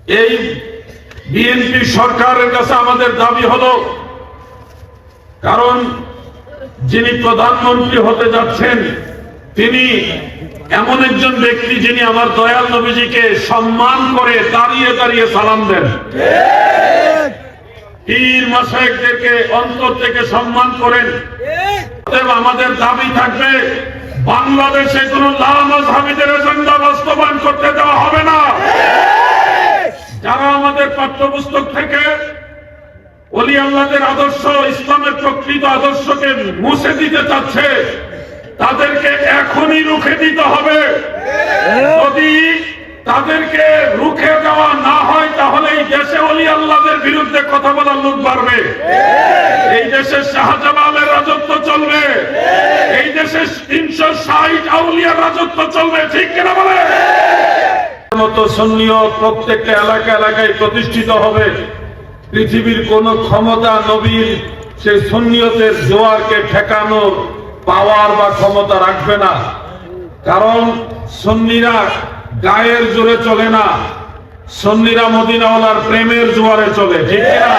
এই বিএনপি সরকারের কাছে আমাদের দাবি হলো, কারণ যিনি প্রধানমন্ত্রী হতে যাচ্ছেন তিনি এমন একজন ব্যক্তি যিনি আমার দয়াল নবীজিকে সম্মান করে দাঁড়িয়ে দাঁড়িয়ে সালাম দেন, পীর মাশায়েখদেরকে অন্তর থেকে সম্মান করেন। আমাদের দাবি থাকবে, বাংলাদেশে কোন লামাযহাবীদের এজেন্ডা বাস্তবায়ন করতে দেওয়া হবে না। যারা আমাদের পাঠ্যপুস্তক থেকে ওলি আল্লাহদের আদর্শ, ইসলামের প্রকৃত আদর্শকে মুছে দিতে চাচ্ছে, তাদেরকে এখনই রুখে দিতে হবে। যদি তাদেরকে রুখে দেওয়া না হয় তাহলে এই দেশে ওলি আল্লাহদের বিরুদ্ধে কথা বলার লোক বাড়বে। এই দেশে শাহজালালের রাজত্ব চলবে, এই দেশে ৩৬০ আউলিয়ার রাজত্ব চলবে, ঠিক কিনা বলে? মতো সুন্নিয়ত প্রত্যেকটা এলাকায় প্রতিষ্ঠিত হবে। পৃথিবীর কোন ক্ষমতা নবীর সেই সুন্নিয়তের জোয়ারকে ঠেকানোর পাওয়ার বা ক্ষমতা রাখবে না। কারণ সুন্নিরা গায়ের জোরে চলে না, সুন্নিরা মদিনাওয়ালার প্রেমের জোয়ারে চলে, ঠিক না?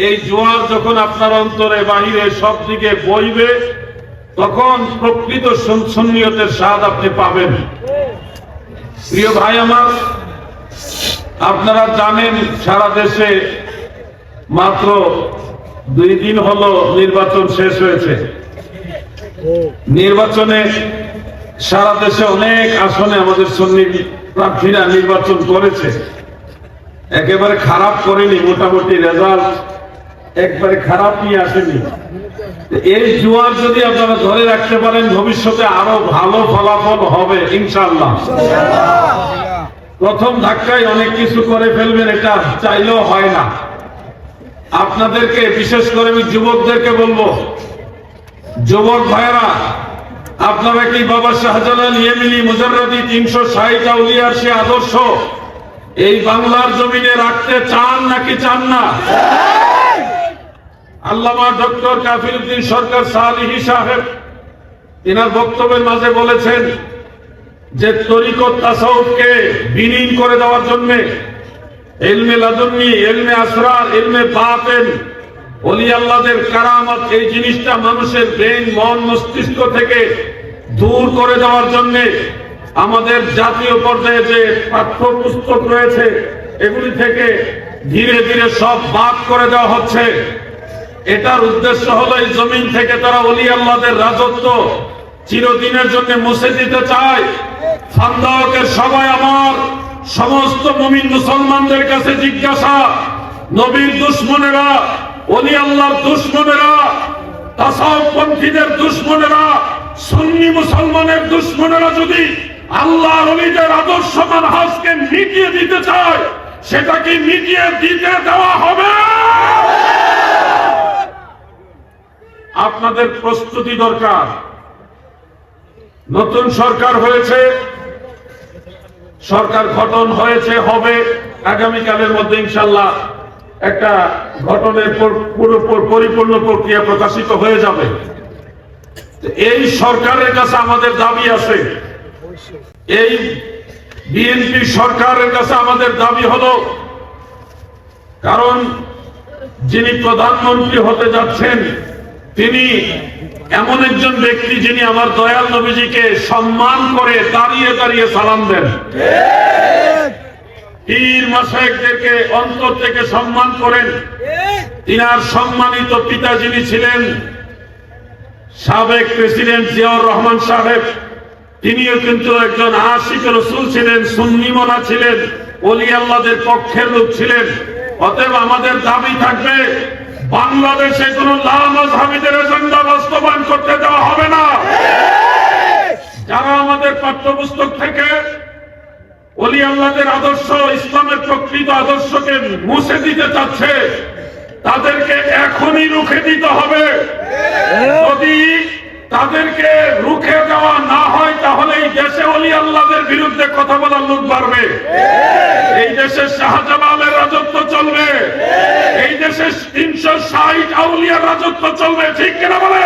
এই জোয়ার যখন আপনার অন্তরে বাহিরে সব দিকে বইবে, তখন প্রকৃত সুন্নিয়তের স্বাদ আপনি পাবেন। প্রিয় ভাই আমার, আপনারা জানেন সারা দেশে মাত্র 2 দিন হলো নির্বাচন শেষ হয়েছে। নির্বাচনে সারা দেশে অনেক আসনে আমাদের সুন্নি প্রার্থীরা নির্বাচন করেছে, একেবারে খারাপ করেনি, মোটামুটি রেজাল্ট একবারে খারাপ নিয়ে আসেনি। এই জোয়ার যদি আপনারা ধরে রাখতে পারেন, ভবিষ্যতে আরো ভালো ফলাফল হবে ইনশাআল্লাহ। প্রথম ধাক্কায় অনেক কিছু করে ফেলবেন, এটা চাইলেও হয় না। আপনাদেরকে বিশেষ করে আমি যুবকদেরকে বলবো, যুবক ভাইরা, আপনারা কি বাবা শাহজালাল ইয়েমেনি মুজাররদি ৩৬০ আউলিয়ার সে আদর্শ এই বাংলার জমিনে রাখতে চান নাকি চান না? আল্লামা ডক্টর কাফিরউদ্দিন সরকার সালিহি সাহেব তিনার বক্তব্যের মাঝে বলেছেন যে তরিকত তাসাউফকে বিলীন করে দেওয়ার জন্য ইলমে লাদুন্নি, ইলমে আসরার, ইলমে বাতিন, ওলি আল্লাহদের কারামত, এই জিনিসটা মানুষের ব্রেন, মন, মস্তিষ্ক থেকে দূর করে দেওয়ার জন্য আমাদের জাতীয় পর্যায়ে যে পাঠ্যপুস্তক রয়েছে এগুলি থেকে ধীরে ধীরে সব বাদ করে দেওয়া হচ্ছে। এটার উদ্দেশ্য হলো এই জমিন থেকে তারা ওলি আল্লাহদের রাজত্ব চিরদিনের জন্য মুছে দিতে চায়। ফান্দাওয়াকের সবাই আমার সমস্ত মুমিন মুসলমানদের কাছে জিজ্ঞাসা, নবীর দুশমনেরা, ওলি আল্লাহর দুশমনেরা, তাসাউফপন্থীদের দুশমনেরা, সুন্নি মুসলমানের দুশমনেরা যদি আল্লাহর ওলিদের আদর্শ মানহাজকে মিটিয়ে দিতে চায়, সেটা কি মিটিয়ে দিতে দেওয়া হবে? আপনাদের প্রস্তুতি দরকার। নতুন সরকার হয়েছে, সরকার গঠন হয়েছে, হবে আগামীকালের মধ্যে ইনশাআল্লাহ একটা গঠনের পরিপূর্ণ প্রক্রিয়া প্রকাশিত হয়ে যাবে। এই সরকারের কাছে আমাদের দাবি আছে, এই বিএনপি সরকারের কাছে আমাদের দাবি হলো, কারণ যিনি প্রধানমন্ত্রী হতে যাচ্ছেন তিনি এমন একজন ব্যক্তি যিনি আমার দয়াল নবীজিকে সম্মান করে দাঁড়িয়ে দাঁড়িয়ে সালাম দেন, পীর মাশায়েখদেরকে অন্তর থেকে সম্মান করেন। তিনার সম্মানিত পিতা যিনি ছিলেন সাবেক প্রেসিডেন্ট জিয়াউর রহমান সাহেব, তিনিও কিন্তু একজন আশিক রাসূল ছিলেন, সুন্নি মোনা ছিলেন, ওলি আল্লাহদের পক্ষের লোক ছিলেন। অতএব আমাদের দাবি থাকবে, বাংলাদেশে কোন লামাযহাবীদের এজেন্ডা বাস্তবায়ন করতে দেওয়া হবে না। যারা আমাদের পাঠ্যপুস্তক থেকে ওলি আল্লাহদের আদর্শ, ইসলামের প্রকৃত আদর্শকে মুছে দিতে চাচ্ছে, তাদেরকে এখনই রুখে দিতে হবে। যদি তাদেরকে রুখে দেওয়া না হয় তাহলে এই দেশে ওলি আল্লাহদের বিরুদ্ধে কথা বলার লোক বাড়বে। এই দেশে শাহজালালের রাজত্ব চলবে, এই দেশে ৩৬০ আউলিয়ার রাজত্ব চলবে, ঠিক কিনা বলে?